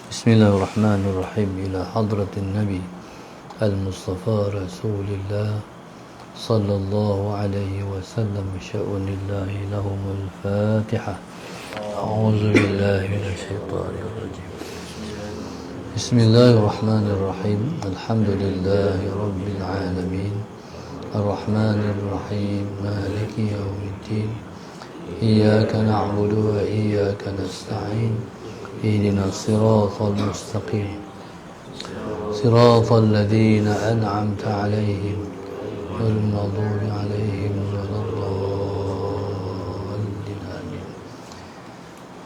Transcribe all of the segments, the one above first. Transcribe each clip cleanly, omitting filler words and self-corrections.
بسم الله الرحمن الرحيم. إلى حضرة النبي المصطفى رسول الله صلى الله عليه وسلم شأن الله لهم الفاتحة. أعوذ بالله من الشيطان الرجيم. بسم الله الرحمن الرحيم. الحمد لله رب العالمين الرحمن الرحيم مالك يوم الدين إياك نعبد وإياك نستعين اهدنا الصراط المستقيم صراط الذين أنعمت عليهم غير المغضوب عليهم ولا الضالين آمين.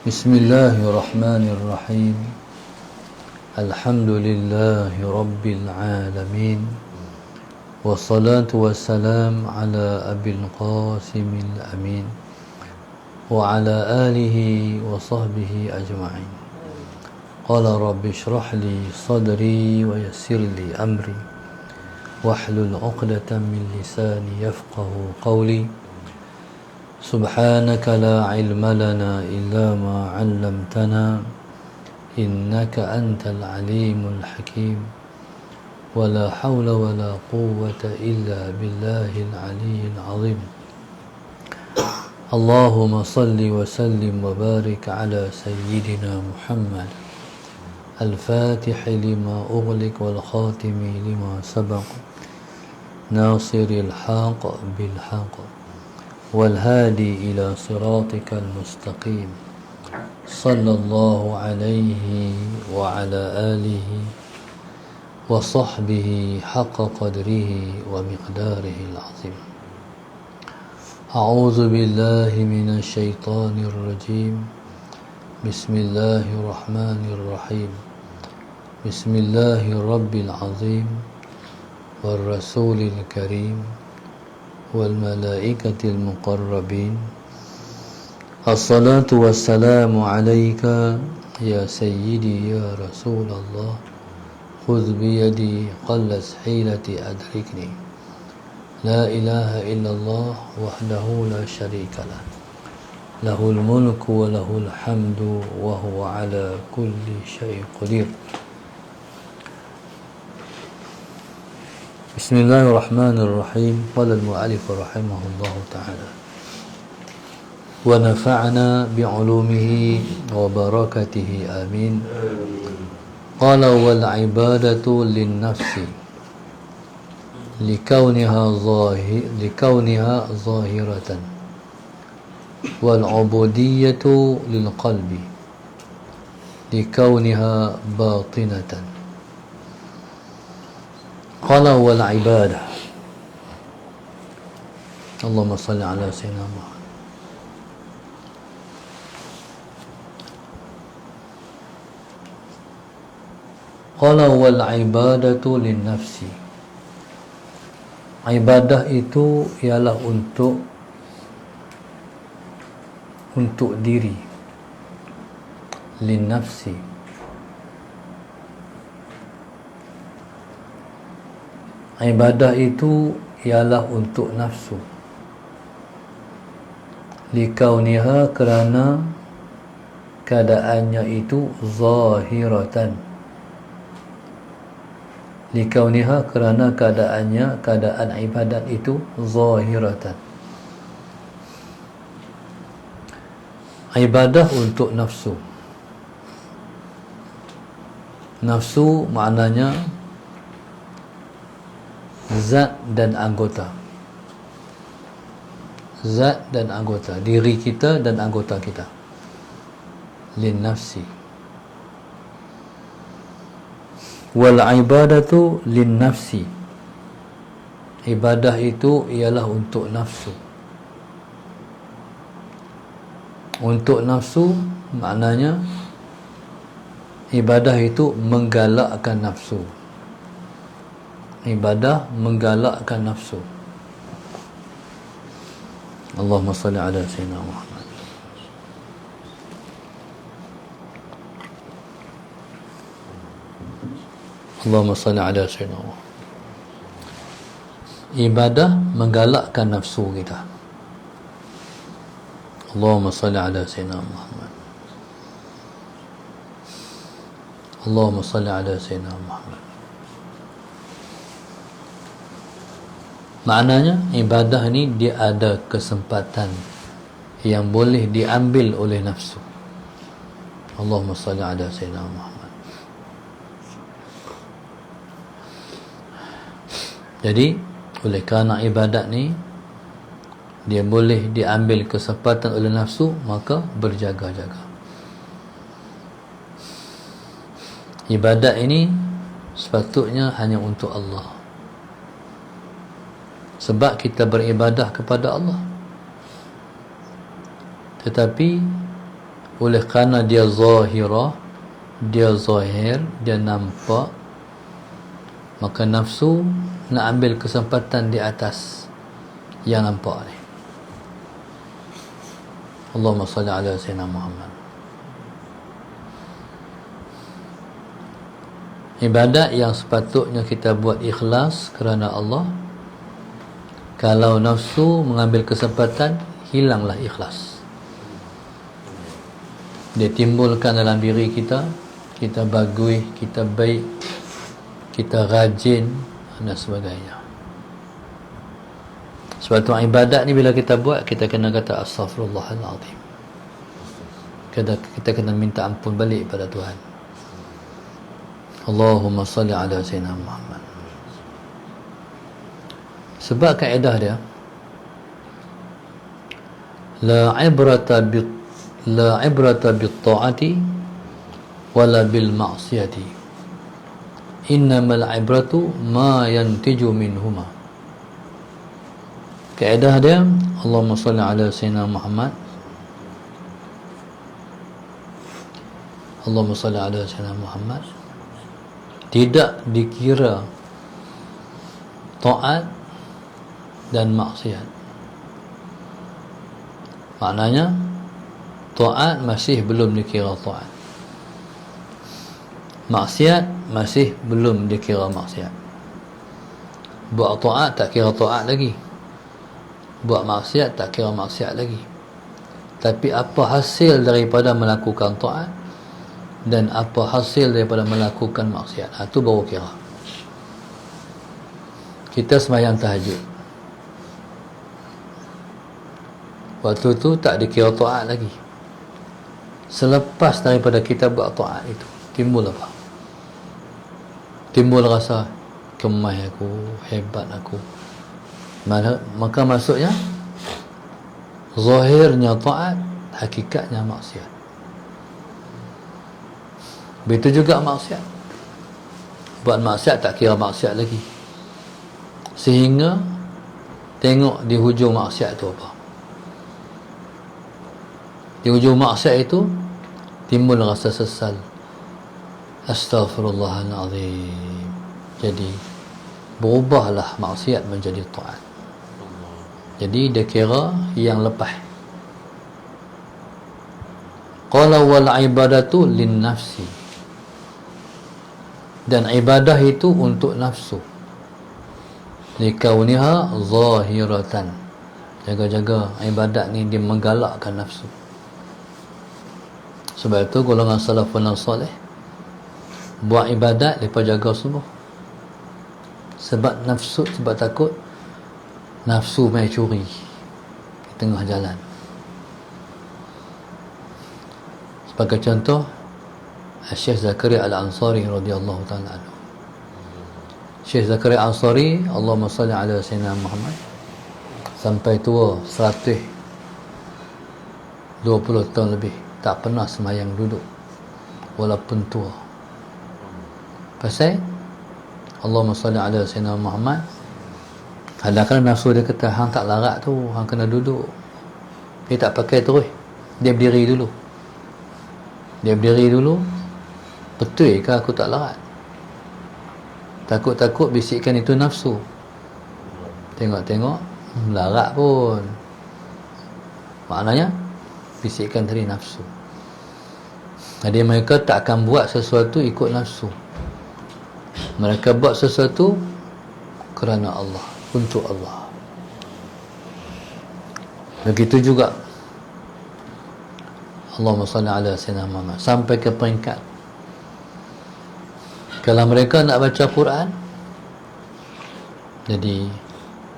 بسم الله الرحمن الرحيم. الحمد لله رب العالمين والصلاة والسلام على أبي القاسم الأمين وعلى آله وصحبه أجمعين. قال رب اشرح لي صدري ويسر لي أمري واحلل عقدة من لساني يفقه قولي. سبحانك لا علم لنا إلا ما علمتنا إنك أنت العليم الحكيم ولا حول ولا قوة إلا بالله العلي العظيم. اللهم صل وسلم وبارك على سيدنا محمد الفاتح لما أغلق والخاتم لما سبق ناصر الحق بالحق والهادي إلى صراطك المستقيم صلى الله عليه وعلى آله وصحبه حق قدره ومقداره العظيم. أعوذ بالله من الشيطان الرجيم. بسم الله الرحمن الرحيم. بسم الله الرب العظيم والرسول الكريم والملائكة المقربين. الصلاة والسلام عليك يا سيدي يا رسول الله خذ بيدي قلت حيلتي أدركني. لا إله إلا الله وحده لا شريك له له الملك وله الحمد وهو على كل شيء قدير. بسم الله الرحمن الرحيم. قال المؤلف رحمه الله تعالى ونفعنا بعلومه وبركته آمين. قال والعبادة للنفس لكونها ظاهرة والعبودية للقلب لكونها باطنة. قال والعبادة. اللهم صل على سيدنا محمد. قال والعبادة للنفس. Ibadah itu ialah untuk diri, linnafsi. Ibadah itu ialah untuk nafsu, likauniha kerana keadaannya itu zahiratan. Likauniha kerana keadaan ibadat itu zahiratan. Ibadah untuk nafsu. Nafsu maknanya zat dan anggota. Zat dan anggota, diri kita dan anggota kita. Lin nafsi. Wal ibadatu lin nafsi. Ibadah itu ialah untuk nafsu. Untuk nafsu maknanya ibadah itu menggalakkan nafsu. Ibadah menggalakkan nafsu. Allahumma salli ala sayyidina Muhammad. Allahumma salli ala sayyidina Muhammad. Ibadah menggalakkan nafsu kita. Allahumma salli ala sayyidina Muhammad. Allahumma salli ala Sayyidina Muhammad. Maknanya ibadah ni dia ada kesempatan yang boleh diambil oleh nafsu. Allahumma salli ala Sayyidina Muhammad. Jadi oleh kerana ibadat ni dia boleh diambil kesempatan oleh nafsu, maka berjaga-jaga. Ibadat ini sepatutnya hanya untuk Allah, sebab kita beribadah kepada Allah. Tetapi oleh kerana dia zahirah, dia zahir, dia nampak, maka nafsu nak ambil kesempatan di atas yang nampak ni. Allahumma salli ala Sayyidina Muhammad. Ibadat yang sepatutnya kita buat ikhlas kerana Allah, kalau nafsu mengambil kesempatan, hilanglah ikhlas. Dia timbulkan dalam diri kita, kita bagus, kita baik, kita rajin dan sebagainya. Sebab tu ibadat ni bila kita buat, kita kena kata astaghfirullahalazim. Kita kena minta ampun balik pada Tuhan. Allahumma salli ala Sayyidina Muhammad. Sebab kaedah dia, la ibrata bit ta'ati wala bil ma'siyati, innamal ibratu ma yantiju minhuma. Kaedah dia, Allahumma salli ala Sayyidina Muhammad, Allahumma salli ala Sayyidina Muhammad, tidak dikira taat dan maksiat. Maknanya taat masih belum dikira taat, maksiat masih belum dikira maksiat. Buat taat tak kira taat lagi, buat maksiat tak kira maksiat lagi. Tapi apa hasil daripada melakukan taat dan apa hasil daripada melakukan maksiat, itu baru kira. Kita sembahyang tahajud, waktu tu tak dikira taat lagi. Selepas daripada kita buat taat itu, timbul apa? Timbul rasa kemah aku, hebat aku. Maka maksudnya zahirnya taat, hakikatnya maksiat. Begitu juga maksiat. Buat maksiat tak kira maksiat lagi, sehingga tengok di hujung maksiat itu apa. Di hujung maksiat itu timbul rasa sesal, astaghfirullahalazim. Jadi berubahlah maksiat menjadi taat. Jadi dia kira yang lepas. Qala wal ibadatu lin nafsi, dan ibadah itu untuk nafsu, likauniha zahiratan. Jaga-jaga ibadat ni dia menggalakkan nafsu. Sebab itu golongan salafun salih buat ibadat lepas jaga subuh. Sebab nafsu, sebab takut nafsu mai curi di tengah jalan. Sebagai contoh, Syekh Zakaria Al-Ansari radhiyallahu ta'ala anhu. Syekh Zakaria Al-Ansari, Allahumma salli ala Sayyidina Muhammad, sampai tua 120 tahun lebih tak pernah sembahyang duduk walaupun tua. Pasal Allahumma salli ala Sayyidina Muhammad, kadang-kadang nafsu dia kata, hang tak larat tu, hang kena duduk. Dia tak pakai terus, dia berdiri dulu. Betul ke aku tak larat? Takut-takut bisikkan itu nafsu. Tengok-tengok larat pun, maknanya bisikkan tadi nafsu. Jadi mereka tak akan buat sesuatu ikut nafsu. Mereka buat sesuatu kerana Allah, untuk Allah. Begitu juga Allahumma salli ala Sayyidina Muhammad, sampai ke peringkat Kalau mereka nak baca Quran, jadi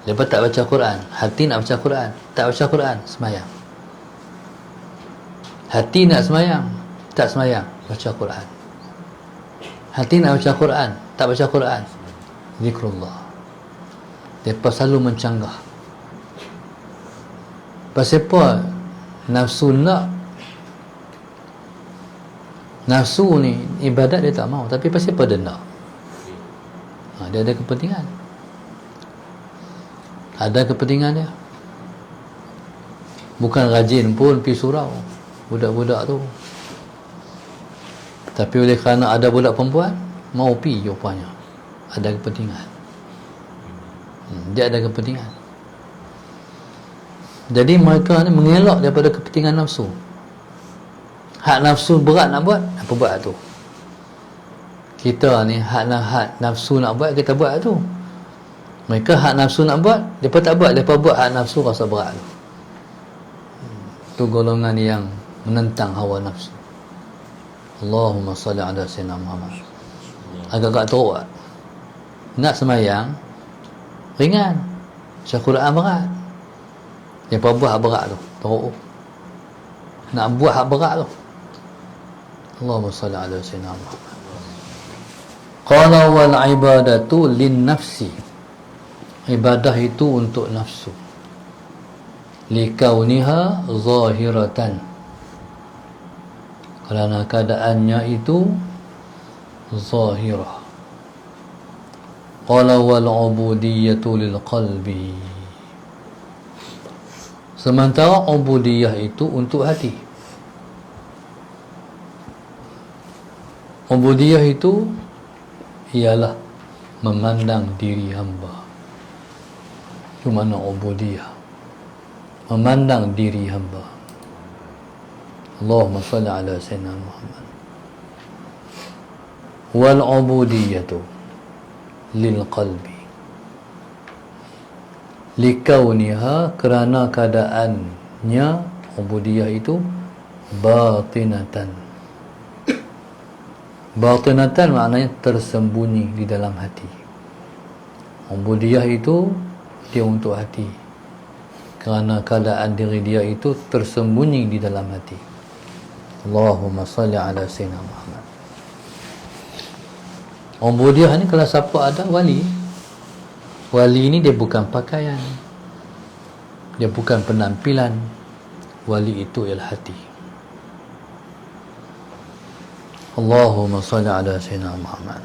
mereka tak baca Quran, hati nak baca Quran, tak baca Quran, semayang. Hati nak semayang, tak semayang, baca Quran. Hati nak baca Quran, tak baca Quran, zikrullah. Mereka selalu mencanggah. Pasal apa? Nafsu nak. Nafsu ni ibadat dia tak mau, tapi pasal apa dia nak? Dia ada kepentingan. Ada kepentingan dia. Bukan rajin pun pergi surau budak-budak tu, tapi oleh kerana ada budak perempuan mau pergi rupanya. Ada kepentingan. Dia ada kepentingan. Jadi mereka ni mengelak daripada kepentingan nafsu. Hak nafsu berat nak buat, apa buat tu. Kita ni hak nafsu nak buat, kita buat tu. Mereka hak nafsu nak buat, mereka tak buat, mereka buat hak nafsu rasa berat tu. Tu golongan yang menentang hawa nafsu. Allahumma salli ala sayyidina Muhammad. Agak-agak teruk. Nak semayang ringan, baca Quran berat. Mereka buat hak berat tu, teruk. Nak buat hak berat tu. Allahumma salli ala sayyidina Muhammad. Qala wal ibadatu lin nafsi. Ibadah itu untuk nafsu. Likauniha zahiratan. Kerana keadaannya itu zahirah. Qala wal ubudiyatu lil qalbi. Sementara ubudiyah itu untuk hati. Ubudiyah itu ialah memandang diri hamba. Itu mana ubudiyah? Memandang diri hamba. Allahumma salli ala sayyidina Muhammad. Wal ubudiyatu lil qalbi. Likauniha, kerana keadaannya ubudiyah itu batinatan. Batinatan maknanya tersembunyi di dalam hati. Ubudiyah itu dia untuk hati, kerana keadaan diri dia itu tersembunyi di dalam hati. Allahumma salli ala sayyidina Muhammad. Ubudiyah ni kalau siapa ada wali. Wali ni dia bukan pakaian, dia bukan penampilan. Wali itu ialah hati. Allahumma salli ala sayyidina Muhammad.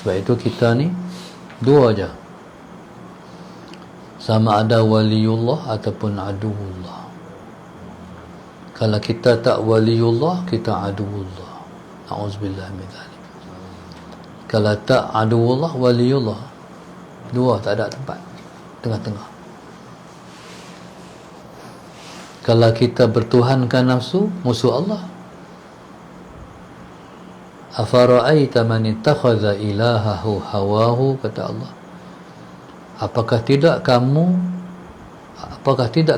Sebab itu kita ni dua aja, sama ada waliullah ataupun aduullah. Kalau kita tak waliullah, kita aduullah. A'udzubillah min dzalik. Kalau tak aduullah, waliullah, dua tak ada tempat, tengah-tengah. Kalau kita bertuhankan nafsu, musuh Allah. Afara'aita man ittakhadha ilahahu hawahu, kata Allah. Apakah tidak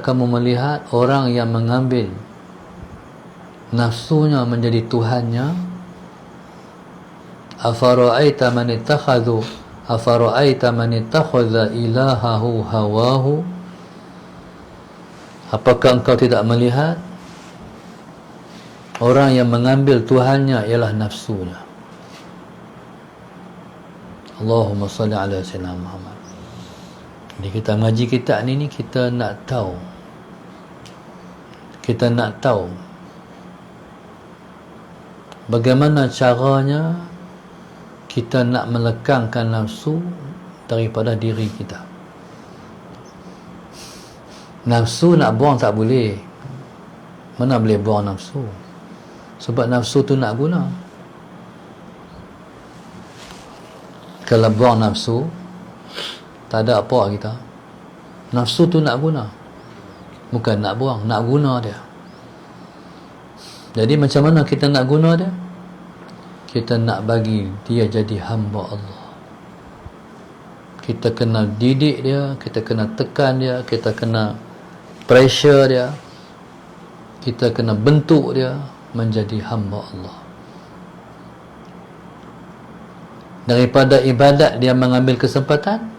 kamu melihat orang yang mengambil nafsunya menjadi tuhannya? Afara'aita man ittakhadha ilahahu hawahu. Apakah engkau tidak melihat orang yang mengambil tuhannya ialah nafsunya? Allahumma salli ala sayyidina Muhammad. Jadi kita ngaji kitab ni kita nak tahu. Kita nak tahu bagaimana caranya kita nak melekangkan nafsu daripada diri kita. Nafsu nak buang tak boleh. Mana boleh buang nafsu? Sebab nafsu tu nak guna. Kalau buang nafsu, tak ada apa kita. Nafsu tu nak guna, bukan nak buang, nak guna dia. Jadi macam mana kita nak guna dia? Kita nak bagi dia jadi hamba Allah. Kita kena didik dia, kita kena tekan dia, kita kena pressure dia, kita kena bentuk dia menjadi hamba Allah. daripada ibadat dia mengambil kesempatan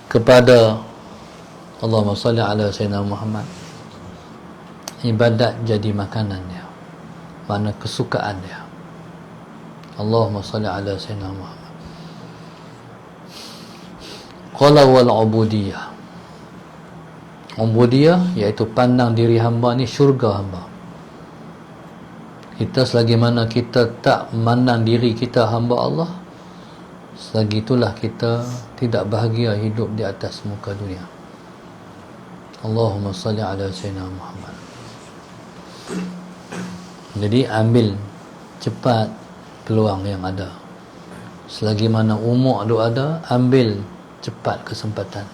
kepada Allahumma salli ala Sayyidina Muhammad. Ibadat jadi makanan dia, mana kesukaan dia. Allahumma salli ala Sayyidina Muhammad. Qala wal ubudiyah. Ubudiyah iaitu pandang diri hamba ni syurga hamba. Kita selagi mana kita tak memandang diri kita hamba Allah, selagi itulah kita tidak bahagia hidup di atas muka dunia. Allahumma salli ala Sayyidina Muhammad. Jadi ambil cepat peluang yang ada. Selagi mana umur itu ada, ambil cepat kesempatan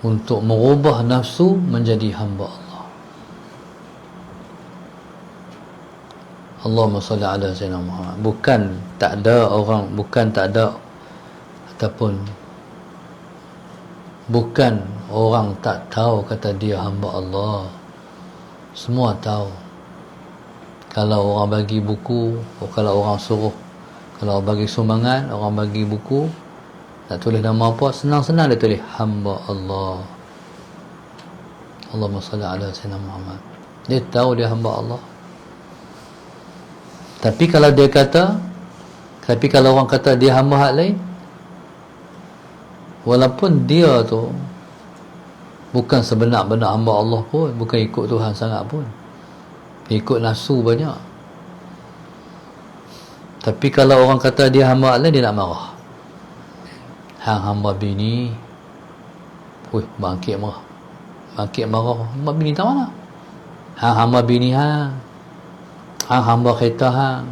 untuk merubah nafsu menjadi hamba Allah. Allahumma salli ala Sayyidina Muhammad. Bukan tak ada ataupun bukan orang tak tahu kata dia hamba Allah. Semua tahu. Kalau orang bagi buku, kalau orang suruh, kalau orang bagi sumbangan, orang bagi buku, nak tulis nama apa, senang-senang dia tulis hamba Allah. Allahumma salli ala Sayyidina Muhammad. Dia tahu dia hamba Allah. Tapi kalau orang kata dia hamba hak lain, walaupun dia tu bukan sebenar-benar hamba Allah pun, bukan ikut Tuhan sangat pun, ikut nafsu banyak. Tapi kalau orang kata dia hamba hak lain, dia nak marah. Hang hamba bini, bangkit marah. Hamba bini tak mana? Hang hamba bini hang hamba kereta hang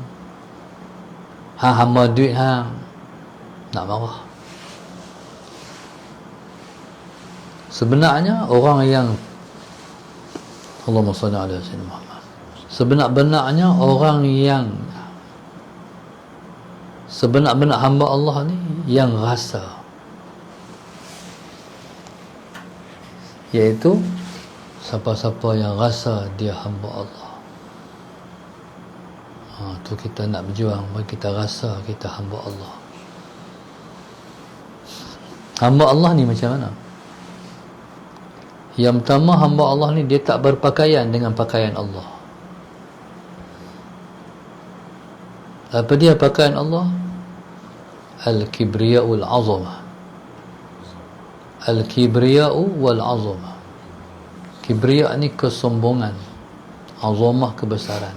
hamba duit hang, nak marah. Sebenarnya orang yang Allahumma salli ala Sayyidina Muhammad, sebenar-benarnya orang yang sebenar-benar hamba Allah ni yang rasa, iaitu siapa-siapa yang rasa dia hamba Allah. Tu kita nak berjuang bagi kita rasa kita hamba Allah. Hamba Allah ni macam mana? Yang pertama, hamba Allah ni dia tak berpakaian dengan pakaian Allah. Apa dia pakaian Allah? Al-kibriya'ul azamah. Al-kibriya'u wal azamah. Kibriya' ni kesombongan, azamah kebesaran.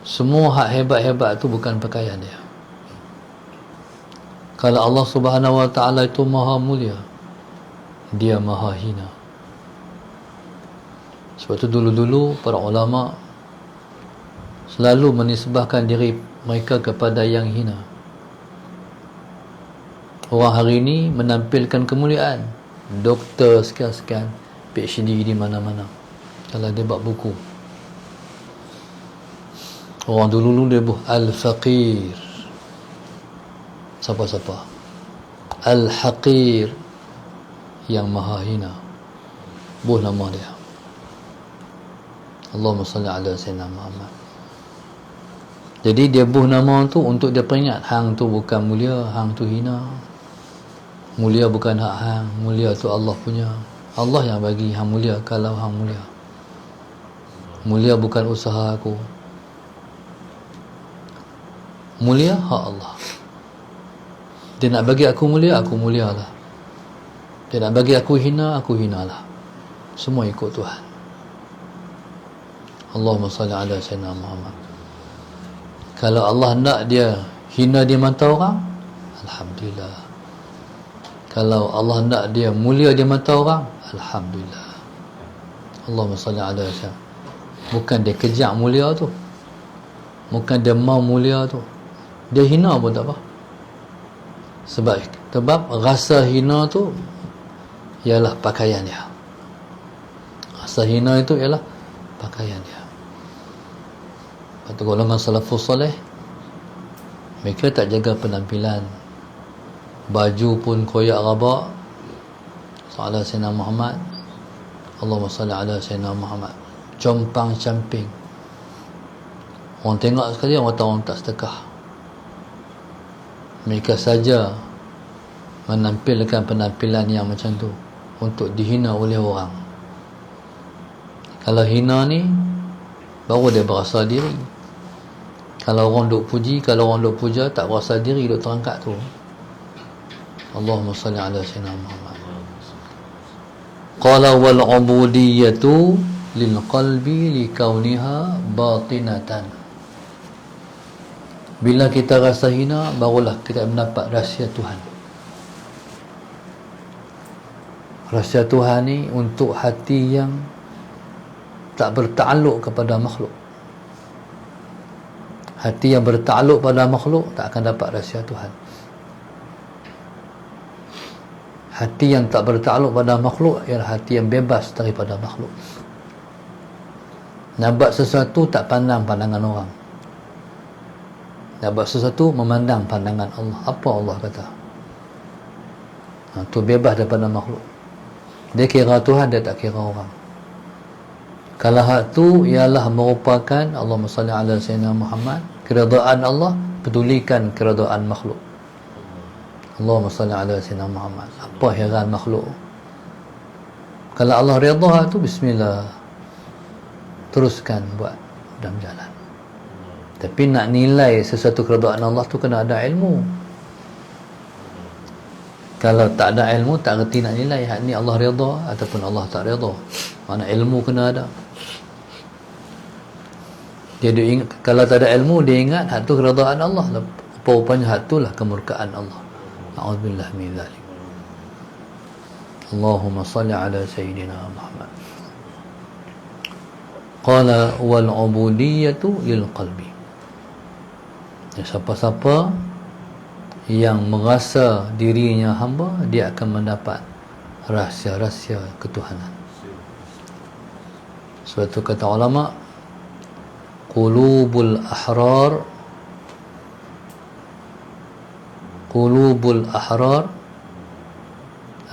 Semua hak hebat-hebat tu bukan pakaian dia. Kalau Allah Subhanahu wa ta'ala itu maha mulia, dia maha hina. Sebab tu dulu-dulu para ulama selalu menisbahkan diri mereka kepada yang hina. Orang hari ini menampilkan kemuliaan, doktor sekian-sekian, PhD di mana-mana, kalau dia buat buku. Orang dulu-dulu dia buat al-faqir, siapa-siapa, al-haqir, yang maha hina, buh nama dia. Allahumma salli ala Sayyidina Muhammad. Jadi dia buh nama tu untuk dia peringat, hang tu bukan mulia, hang tu hina. Mulia bukan hak hang, mulia tu Allah punya. Allah yang bagi hang mulia kalau hang mulia. Mulia bukan usaha aku. Mulia hak Allah. Dia nak bagi aku mulialah. Dia nak bagi aku hinalah. Semua ikut Tuhan. Allahumma salli ala Sayyidina Muhammad. Kalau Allah nak dia hina di mata orang, alhamdulillah. Kalau Allah nak dia mulia di mata orang, alhamdulillah. Allahumma salli ala Sayyidina. Bukan dia kejar mulia tu, bukan dia mau mulia tu, dia hina pun tak apa. Sebab rasa hina tu ialah pakaian dia. Rasa hina itu ialah pakaian dia. Kata golongan salafus soleh, mereka tak jaga penampilan, baju pun koyak rabak. Sallallahu alaihi Sayyidina Muhammad, Allahumma salli ala Sayyidina Muhammad, compang camping. Orang tengok sekali, orang tahu orang tak sedekah. Mereka saja menampilkan penampilan yang macam tu untuk dihina oleh orang. Kalau hina ni, baru dia berasa diri. Kalau orang duk puji, kalau orang duk puja, tak berasa diri, duk terangkat tu. Allahumma salli ala sayyidina Muhammad. Qala wal ubudiyatu lil qalbi li kauniha batinatan. Bila kita rasa hina, barulah kita mendapat rahsia Tuhan. Rahsia Tuhan ni untuk hati yang tak bertakluk kepada makhluk. Hati yang bertakluk pada makhluk tak akan dapat rahsia Tuhan. Hati yang tak bertakluk pada makhluk ialah hati yang bebas daripada makhluk. Nak buat sesuatu tak pandang pandangan orang. Nak buat sesuatu memandang pandangan Allah. Apa Allah kata? Tu bebas daripada makhluk. Dia kira Tuhan, dia tak kira orang. Kalau hak tu ialah merupakan Allahumma salli ala sayyidina Muhammad, keredaan Allah, pedulikan keredaan makhluk. Allahumma salli ala sayyidina Muhammad. Apa heran makhluk? Kalau Allah redha tu, bismillah, teruskan buat dalam jalan. Tapi nak nilai sesuatu keredaan Allah tu kena ada ilmu. Kalau tak ada ilmu, tak reti nak nilai hak ni Allah redha ataupun Allah tak redha. Mana ilmu kena ada. Dia ingat, kalau tak ada ilmu, dia ingat hak tu keredaan Allah. Rupanya hak tu lah kemurkaan Allah. A'udzubillah min dzalik. Allahumma salli ala sayyidina Muhammad. Qala wal ubudiyatu lil qalbi. Siapa-siapa yang merasa dirinya hamba, dia akan mendapat rahsia-rahsia ketuhanan. Suatu kata ulama, qulubul ahrar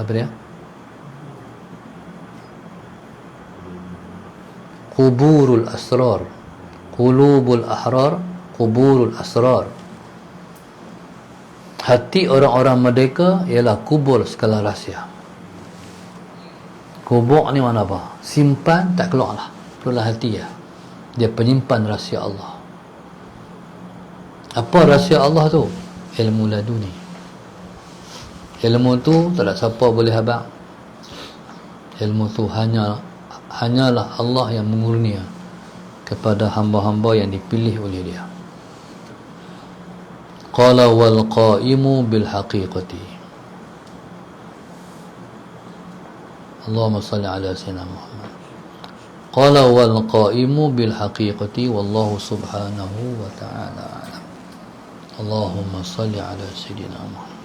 apa dia? Quburul asrar. Qulubul ahrar, quburul asrar. Hati orang-orang merdeka ialah kubur segala rahsia. Kubur ni mana apa? Simpan tak keluar lah. Itulah hati ya. Dia penyimpan rahsia Allah. Apa rahsia Allah tu? Ilmu laduni. Ilmu tu tak ada siapa boleh habaq. Ilmu tu hanyalah Allah yang mengurnia kepada hamba-hamba yang dipilih oleh dia. Qala wal qaimu bil haqiqati. Allahumma salli ala sayyidina Muhammad. Qala wal qaimu bil haqiqati wallahu subhanahu wa ta'ala alam. Allahumma salli ala sayyidina Muhammad.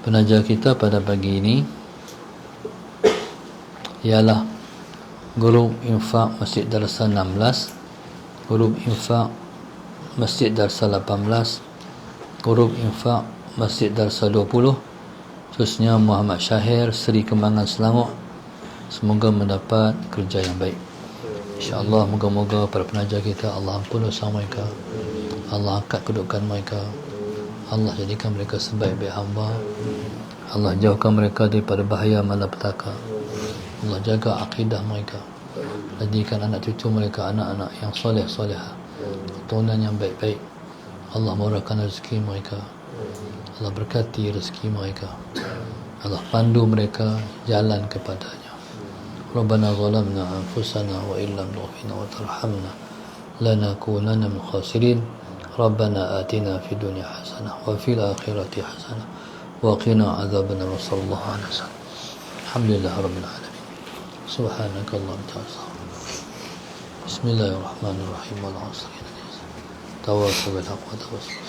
Penaja kita pada pagi ini ialah Grup Infak Masjid Darsa 16, Grup Infak Masjid Darsa 18, Grup Infak Masjid Darsa 20, khususnya Muhammad Syahir Seri Kembangan Selangor. Semoga mendapat kerja yang baik, insya-Allah. Moga-moga para penaja kita Allah ampun dosa mereka, Allah angkat kedudukan mereka, Allah jadikan mereka sebaik-baik hamba, Allah jauhkan mereka daripada bahaya malapetaka, Allah jaga akidah mereka, jadikan anak cucu mereka anak-anak yang soleh-solehah, keturunan yang baik-baik. Allah murahkan rezeki mereka, Allah berkati rezeki mereka, Allah pandu mereka jalan kepadanya. Rabbana zalamna anfusana wa illam taghfir wa tarhamna lanakunanna minal khasirin. Rabbana atina fid dunya hasanah wa fil akhirati hasanah wa qina adzabannar. Sallallahu alaihi wasallam. Alhamdulillah rabbil alamin. Subhanakallahumma wa bihamdika. Bismillahirrahmanirrahim. Wal 'asri. Tawassul bil haqq wa tawassul